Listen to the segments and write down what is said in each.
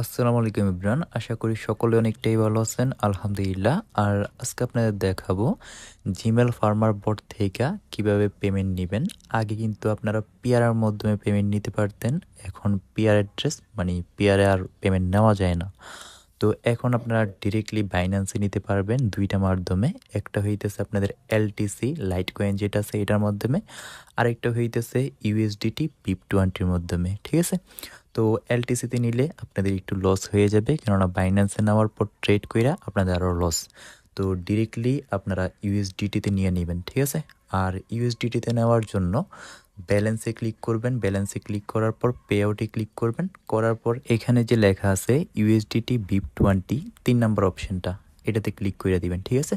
আসসালামু আলাইকুম ইমরান, আশা করি সকলে অনেকটাই ভালো আছেন আলহামদুলিল্লাহ। আর আজকে আপনাদের দেখাবো জিমেল ফার্মার বোর্ড থেকে কিভাবে পেমেন্ট নেবেন। আগে কিন্তু আপনারা পিআরের মাধ্যমে পেমেন্ট নিতে পারতেন, এখন পিআর অ্যাড্রেস মানে পিআরে আর পেমেন্ট নেওয়া যায় না। তো এখন আপনারা ডিরেক্টলি বাইন্যান্সে নিতে পারবেন দুইটা মাধ্যমে। একটা হইতেছে আপনাদের এলটিসি লাইট কয়েন যেটা আছে এটার মাধ্যমে, আরেকটা হইতেছে ইউএসডিটি BIP20 মাধ্যমে। ঠিক আছে, তো এলটিসিতে নিলে আপনাদের একটু লস হয়ে যাবে, কেননা বাইন্যান্সে নেওয়ার পর ট্রেড কইরা আপনাদের আরও লস। তো ডিরেক্টলি আপনারা ইউএসডিটিতে নিয়ে নেবেন। ঠিক আছে, আর ইউএসডিটিতে নেওয়ার জন্য ব্যালেন্সে ক্লিক করবেন, ব্যালেন্সে ক্লিক করার পর পে আউটে ক্লিক করবেন, করার পর এখানে যে লেখা আছে ইউএসডিটি BIP20 3 নম্বর অপশনটা, এটাতে ক্লিক করে দিবেন। ঠিক আছে,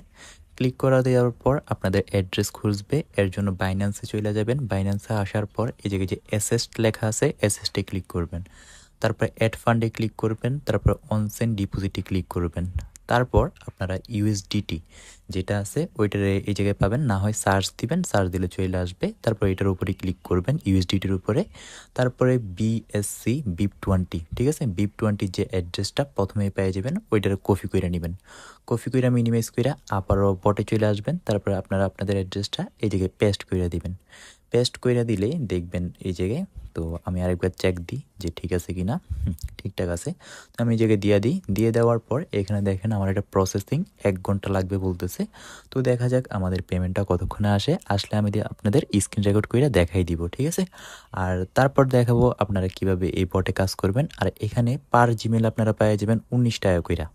ক্লিক করা দেওয়ার পর আপনাদের অ্যাড্রেস খুঁজবে, এর জন্য বাইন্যান্সে চলে যাবেন। বাইন্যান্সে আসার পর এই জায়গায় যে অ্যাসেস্ট লেখা আছে অ্যাসেস্টে ক্লিক করবেন, তারপর অ্যাড ফান্ডে ক্লিক করবেন, তারপর অনসেন্ড ডিপোজিটে ক্লিক করবেন। তারপর আপনারা ইউএসডিটি যেটা আছে ওইটার এই জায়গায় পাবেন, না হয় সার্চ দিবেন, সার্চ দিলে চলে আসবে। তারপর এটার উপরে ক্লিক করবেন ইউএসডিটির উপরে, তারপরে বিএসসি BIP20। ঠিক আছে, BIP20 যে অ্যাড্রেসটা প্রথমে পেয়ে যাবেন ওইটার কপি করে নেবেন, কপি করে মিনিমাইজ করে আবারও বটে চলে আসবেন। তারপরে আপনারা আপনাদের অ্যাড্রেসটা এই জায়গায় পেস্ট করে দিবেন। পেস্ট করে দিলে দেখবেন এই জায়গায়, তো আমি আরেকবার চেক দিই যে ঠিক আছে কি না। ঠিকঠাক আছে, তো আমি এই জায়গায় দিয়ে দিই। দিয়ে দেওয়ার পর এখানে দেখেন আমার এটা প্রসেসিং 1 ঘন্টা লাগবে বলতেছে। তো দেখা যাক আমাদের পেমেন্টটা কতক্ষণে আসে, আসলে আমি আপনাদের স্ক্রিন রেকর্ড করে দেখাই দিব। ঠিক আছে, আর তারপর দেখাবো আপনারা কিভাবে এই বটে কাজ করবেন। আর এখানে পার জিমেল আপনারা পেয়ে যাবেন 19 টাকা কইরা।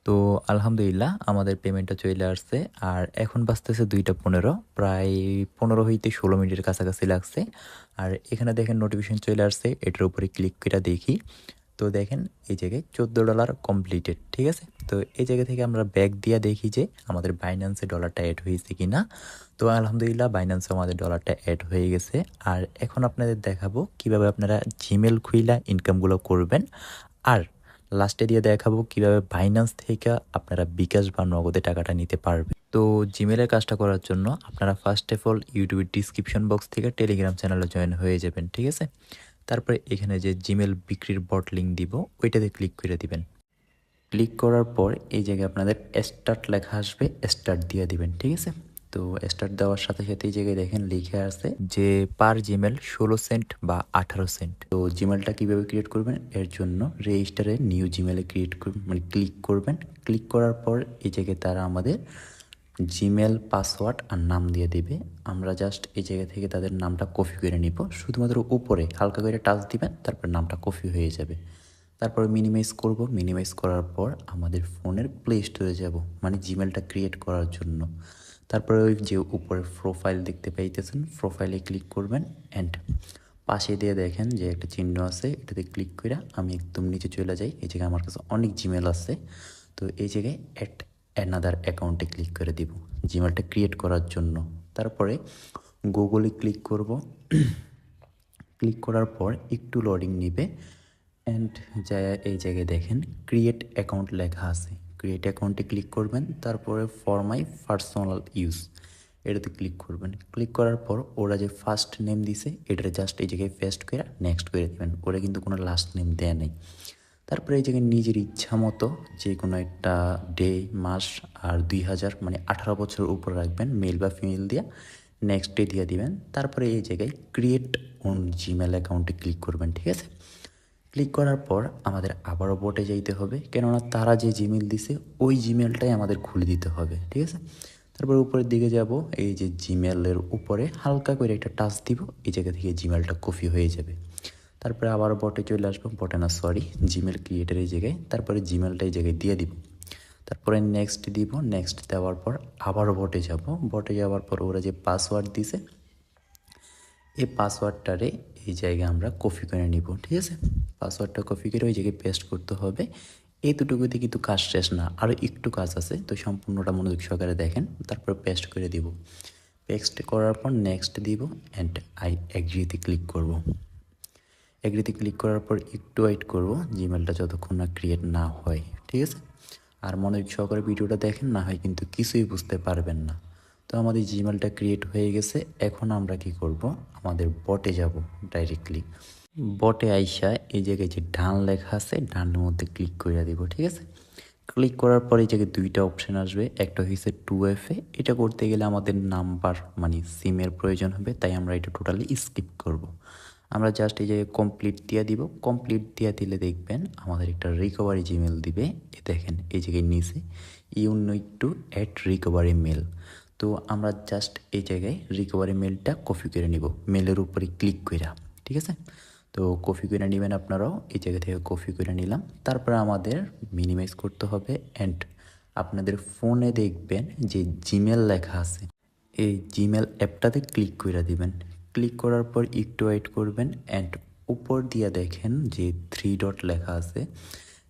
তো আলহামদুলিল্লাহ আমাদের পেমেন্টটা চলে আসছে। আর এখন বাজতেছে 2টা 15, প্রায় 15 হইতে 16 মিনিটের কাছাকাছি লাগছে। আর এখানে দেখেন নোটিফিকেশন চলে আসছে, এটার উপরে ক্লিক করে দেখি। তো দেখেন এই জায়গায় $14 কমপ্লিটেড। ঠিক আছে, তো এই জায়গা থেকে আমরা ব্যাক দিয়ে দেখি যে আমাদের বাইন্যান্সে ডলারটা অ্যাড হয়েছে কি না। তো আলহামদুলিল্লাহ বাইন্যান্সে আমাদের ডলারটা অ্যাড হয়ে গেছে। আর এখন আপনাদের দেখাবো কিভাবে আপনারা জিমেল খুইলা ইনকামগুলো করবেন। আর লাস্টে দিয়ে দেখাবো কিভাবে বাইন্যান্স থেকে আপনারা বিকাশ বা নগদে টাকাটা নিতে পারবেন। তো জিমেলের কাজটা করার জন্য আপনারা ফার্স্ট অফ অল ইউটিউবের ডিসক্রিপশন বক্স থেকে টেলিগ্রাম চ্যানেলে জয়েন হয়ে যাবেন। ঠিক আছে, তারপরে এখানে যে জিমেল বিক্রির বট লিঙ্ক দিব ওইটাতে ক্লিক করে দিবেন। ক্লিক করার পর এই জায়গায় আপনাদের স্টার্ট লেখা আসবে, স্টার্ট দিয়ে দিবেন। ঠিক আছে, তো স্টার্ট দেওয়ার সাথে সাথে এই জায়গায় দেখেন লিখে আছে যে পার জিমেল 16 সেন্ট বা 18 সেন্ট। তো জিমেলটা কিভাবে ক্রিয়েট করবেন, এর জন্য রেজিস্টারে নিউ জিমেলে ক্রিয়েট মানে ক্লিক করবেন। ক্লিক করার পর এই জায়গায় তারা আমাদের জিমেল পাসওয়ার্ড আর নাম দিয়ে দিবে। আমরা জাস্ট এই জায়গা থেকে তাদের নামটা কপি করে নিব, শুধুমাত্র উপরে হালকা করে টাচ দিবেন, তারপর নামটা কপি হয়ে যাবে। তারপর মিনিমাইজ করব, মিনিমাইজ করার পর আমাদের ফোনের প্লে স্টোরে যাব, মানে জিমেলটা ক্রিয়েট করার জন্য। তারপরে ওই যে উপরে প্রোফাইল দেখতে পাইতেছেন, প্রোফাইলে ক্লিক করবেন অ্যান্ড পাশে দিয়ে দেখেন যে একটা চিহ্ন আছে, এটাতে ক্লিক করে আমি একদম নিচে চলে যাই। এই জায়গায় আমার কাছে অনেক জিমেল আছে, তো এই জায়গায় অ্যাড অ্যানাদার অ্যাকাউন্টে ক্লিক করে দিব জিমেলটা ক্রিয়েট করার জন্য। তারপরে গুগলে ক্লিক করব। ক্লিক করার পর একটু লোডিং নিবে অ্যান্ড যা এই জায়গায় দেখেন ক্রিয়েট অ্যাকাউন্ট লেখা আছে, ক্রিয়েট অ্যাকাউন্টে ক্লিক করবেন। তারপরে ফর মাই পার্সোনাল ইউজ এটাতে ক্লিক করবেন। ক্লিক করার পর ওরা যে ফার্স্ট নেম দিছে এটা জাস্ট এই জায়গায় পেস্ট করে নেক্সট করে দেবেন, ওরা কিন্তু কোনো লাস্ট নেম দেয়া নেই। তারপরে এই জায়গায় নিজের ইচ্ছা মতো যে কোনো একটা ডে, মাস আর 2000 মানে 18 বছর উপর রাখবেন, মেল বা ফিমেল দিয়ে নেক্সট ডে দিয়ে দিবেন। তারপরে এই জায়গায় ক্রিয়েট অন জিমেল অ্যাকাউন্টে ক্লিক করবেন। ঠিক আছে, ক্লিক করার পর আমাদের আবারও বোটে যাইতে হবে, কেননা তারা যে জিমেল দিছে ওই জিমেলটাই আমাদের খুলে দিতে হবে। ঠিক আছে, তারপর উপরের দিকে যাব, এই যে জিমেলের উপরে হালকা করে একটা টাচ দিব, এই জায়গা থেকে জিমেলটা কপি হয়ে যাবে। তারপরে আবারও বটে চলে আসবো, বটে না সরি জিমেল ক্রিয়েটার এই জায়গায়, তারপরে জিমেলটা এই জায়গায় দিয়ে দিব। তারপরে নেক্সট দিব, নেক্সট দেওয়ার পর আবারও বটে যাব, বটে যাওয়ার পর ওরা যে পাসওয়ার্ড দিছে এই পাসওয়ার্ডটারে এই জায়গায় আমরা কপি করে নিব। ঠিক আছে, পাসওয়ার্ডটা কপি করে ওই জায়গায় পেস্ট করতে হবে। এই দুটোকুতে কিন্তু কাজ শেষ না, আরও একটু কাজ আছে, তো সম্পূর্ণটা মনোযোগ সহকারে দেখেন। তারপর পেস্ট করে দিব, পেস্ট করার পর নেক্সট দিব অ্যান্ড আই এগ্রিতে ক্লিক করব। এগ্রিতে ক্লিক করার পর একটু ওয়েট করব জিমেলটা যতক্ষণ না ক্রিয়েট না হয়। ঠিক আছে, আর মনোযোগ সহকারে ভিডিওটা দেখেন, না হয় কিন্তু কিছুই বুঝতে পারবেন না। তো আমাদের জিমেলটা ক্রিয়েট হয়ে গেছে, এখন আমরা কি করব, আমাদের বটে যাব ডাইরেক্টলি। বটে আইসা এই জায়গায় যে ডান লেখা আছে ডানের মধ্যে ক্লিক করে দিব, ঠিক আছে। ক্লিক করার পরে এই জায়গায় দুইটা অপশন আসবে, একটা হচ্ছে 2FA। এটা করতে গেলে আমাদের নাম্বার মানে সিমের প্রয়োজন হবে, তাই আমরা এটা টোটালি স্কিপ করব। আমরা জাস্ট এই জায়গায় কমপ্লিট দিয়ে দিব। কমপ্লিট দিয়ে দিলে দেখবেন আমাদের একটা রিকভারি জিমেল দিবে। এ দেখেন এই জায়গায় নিচে you need to add recovery mail. তো আমরা জাস্ট এই জায়গায় রিকভারি মেলটা কপি করে নিব, মেলের উপরে ক্লিক করে, ঠিক আছে। তো কপি করে নেবেন আপনারাও, এই জায়গা থেকে কপি করে নিলাম। তারপরে আমাদের মিনিমাইজ করতে হবে অ্যান্ড আপনাদের ফোনে দেখবেন যে জিমেল লেখা আছে, এই জিমেল অ্যাপটাতে ক্লিক করে দিবেন। ক্লিক করার পর একটু ওয়েট করবেন অ্যান্ড উপর দিয়ে দেখেন যে 3 ডট লেখা আছে,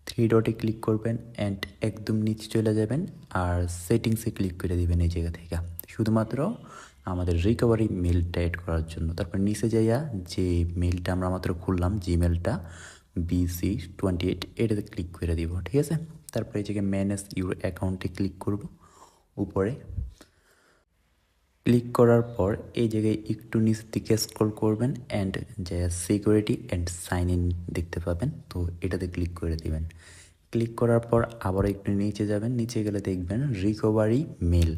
3 ডটে ক্লিক করবেন অ্যান্ড একদম নিচে চলে যাবেন আর সেটিংসে ক্লিক করে দিবেন এই জায়গা থেকে, শুধুমাত্র আমাদের রিকভারি মেলটা অ্যাড করার জন্য। তারপর নিচে যাইয়া যে মেলটা আমরা মাত্র খুললাম জিমেলটা BC28, এটাতে ক্লিক করে দিব, ঠিক আছে। তারপরে এই জায়গায় ম্যানেজ ইউর অ্যাকাউন্টে ক্লিক করব উপরে। ক্লিক করার পর এই জায়গায় একটু নিচ দিকে স্ক্রল করবেন অ্যান্ড যে সিকিউরিটি অ্যান্ড সাইন ইন দেখতে পাবেন, তো এটাতে ক্লিক করে দিবেন। ক্লিক করার পর আবার একটু নিচে যাবেন, নিচে গেলে দেখবেন রিকভারি মেল,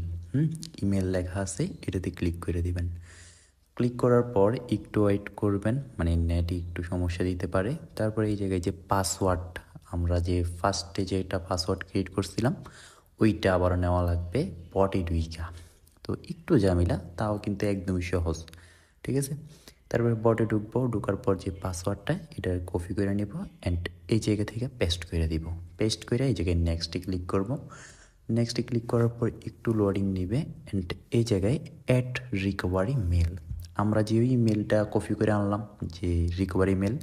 ইমেল লেখা আছে, এটাতে ক্লিক করে দিবেন। ক্লিক করার পর একটু ওয়েট করবেন, মানে নেটে একটু সমস্যা দিতে পারে। তারপরে এই জায়গায় যে পাসওয়ার্ড, আমরা যে ফার্স্টে যে একটা পাসওয়ার্ড ক্রিয়েট করছিলাম ওইটা আবার নেওয়া লাগবে বটে ঢুইকা। তো একটু ঝামেলা, তাও কিন্তু একদমই সহজ, ঠিক আছে। তারপরে বটে ঢুকবো, ঢুকার পর যে পাসওয়ার্ডটা এটা কপি করে নেব অ্যান্ড এই জায়গা থেকে পেস্ট করে দিব। পেস্ট করে এই জায়গায় নেক্সটে ক্লিক করব। নেক্সটে ক্লিক করার পর একটু লোডিং নেবে অ্যান্ড এই জায়গায় অ্যাড রিকভারি মেল, আমরা যে ওই মেলটা কপি করে আনলাম যে রিকভারি মেল,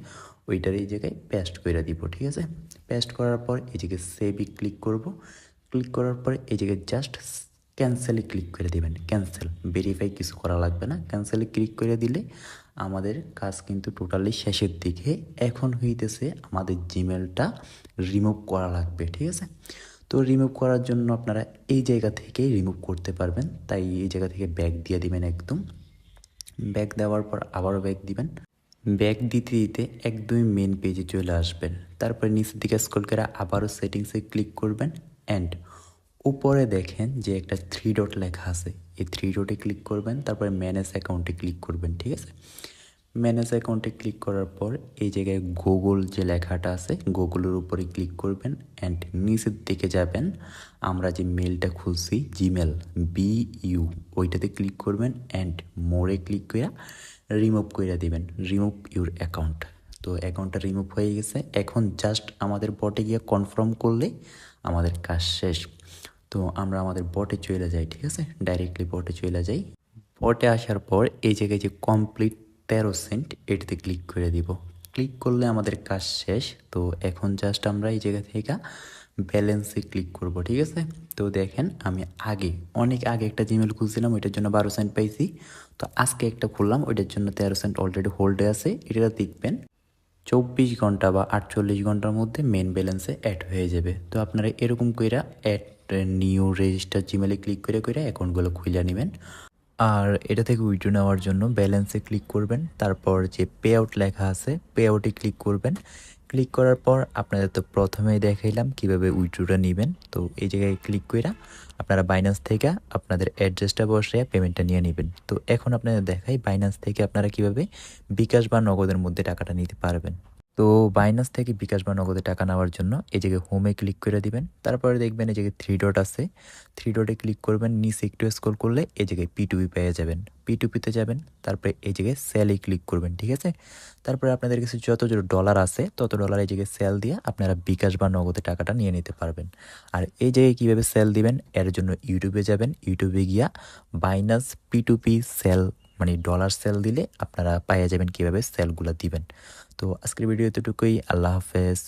ওইটার এই জায়গায় পেস্ট করে দিব, ঠিক আছে। পেস্ট করার পর এই জায়গায় সেভে ক্লিক করব। ক্লিক করার পর এই জায়গায় জাস্ট ক্যান্সেলে ক্লিক করে দেবেন। ক্যান্সেল, ভেরিফাই কিছু করা লাগবে না, ক্যান্সেলে ক্লিক করে দিলে আমাদের কাজ কিন্তু টোটালি শেষের দিকে। এখন হইতেছে আমাদের জিমেলটা রিমুভ করা লাগবে, ঠিক আছে। তো রিমুভ করার জন্য আপনারা এই জায়গা থেকে রিমুভ করতে পারবেন, তাই এই জায়গা থেকে ব্যাক দিয়ে দিবেন একদম। ব্যাক দেওয়ার পর আবারও ব্যাক দিবেন। ব্যাক দিতে দিতে একদমই মেন পেজে চলে আসবেন। তারপরে নিচের দিকে স্ক্রল করে আবারও সেটিংসে ক্লিক করবেন অ্যান্ড উপরে দেখেন যে একটা 3 ডট লেখা আছে, এই 3 ডটে ক্লিক করবেন। তারপরে ম্যানেজ অ্যাকাউন্টে ক্লিক করবেন, ঠিক আছে। ম্যানেজ অ্যাকাউন্টে ক্লিক করার পর এই জায়গায় গুগল যে লেখাটা আছে গুগলের উপরে ক্লিক করবেন অ্যান্ড নিচের দিকে যাবেন, আমরা যে মেলটা খুলছি জিমেল BU, ওইটাতে ক্লিক করবেন অ্যান্ড মোরে ক্লিক করে রিমুভ করে দিবেন, রিমুভ ইউর অ্যাকাউন্ট। তো অ্যাকাউন্টটা রিমুভ হয়ে গেছে। এখন জাস্ট আমাদের বটে গিয়ে কনফার্ম করলে আমাদের কাজ শেষ। তো আমরা আমাদের বটে চলে যাই, ঠিক আছে, ডাইরেক্টলি বটে চলে যাই। বটে আসার পর এই জায়গায় যে কমপ্লিট 13 সেন্ট, এটাতে ক্লিক করে দিব। ক্লিক করলে আমাদের কাজ শেষ। তো এখন জাস্ট আমরা এই জায়গা থেকে ব্যালেন্সে ক্লিক করব, ঠিক আছে। তো দেখেন আমি অনেক আগে একটা জিমেল খুলছিলাম, ওইটার জন্য 12 সেন্ট পাইছি। তো আজকে একটা খুললাম, ওইটার জন্য 13 সেন্ট অলরেডি হোল্ডে আছে। এটা দেখবেন 24 ঘন্টা বা 48 ঘন্টার মধ্যে মেন ব্যালেন্সে অ্যাড হয়ে যাবে। তো আপনারা এরকম কইরা অ্যাড নিউ রেজিস্টার জিমেলে ক্লিক করে অ্যাকাউন্টগুলো খুলে নেবেন। আর এটা থেকে উইথড্র নেওয়ার জন্য ব্যালেন্সে ক্লিক করবেন, তারপর যে পে আউট লেখা আছে পে আউটে ক্লিক করবেন। ক্লিক করার পর আপনাদের তো প্রথমেই দেখাইলাম কিভাবে উইথড্রটা নেবেন। তো এই জায়গায় ক্লিক করে আপনারা বাইন্যান্স থেকে আপনাদের অ্যাড্রেসটা বসে পেমেন্টটা নিয়ে নেবেন। তো এখন আপনাদের দেখাই বাইন্যান্স থেকে আপনারা কিভাবে বিকাশ বা নগদের মধ্যে টাকাটা নিতে পারবেন। তো বাইন্যান্স থেকে বিকাশ বা নগদে টাকা নেওয়ার জন্য এই জায়গায় হোমে ক্লিক করে দিবেন। তারপরে দেখবেন এই জায়গায় 3 ডট আছে, 3 ডটে ক্লিক করবেন। নিচে একটু স্ক্রল করলে এই জায়গায় P2P পেয়ে যাবেন, P2Pতে যাবেন। তারপরে এই জায়গায় সেলে ক্লিক করবেন, ঠিক আছে। তারপরে আপনাদের কাছে যত ডলার আছে তত ডলার এই জায়গায় সেল দিয়ে আপনারা বিকাশ বা নগদে টাকাটা নিয়ে নিতে পারবেন। আর এই জায়গায় কীভাবে সেল দিবেন এর জন্য ইউটিউবে যাবেন, ইউটিউবে গিয়া বাইন্যান্স P2P সেল মানে ডলার সেল দিলে আপনারা পাইয়া যাবেন কীভাবে সেলগুলো দিবেন। তো আজকের ভিডিও এতটুকুই, আল্লাহ হাফেজ।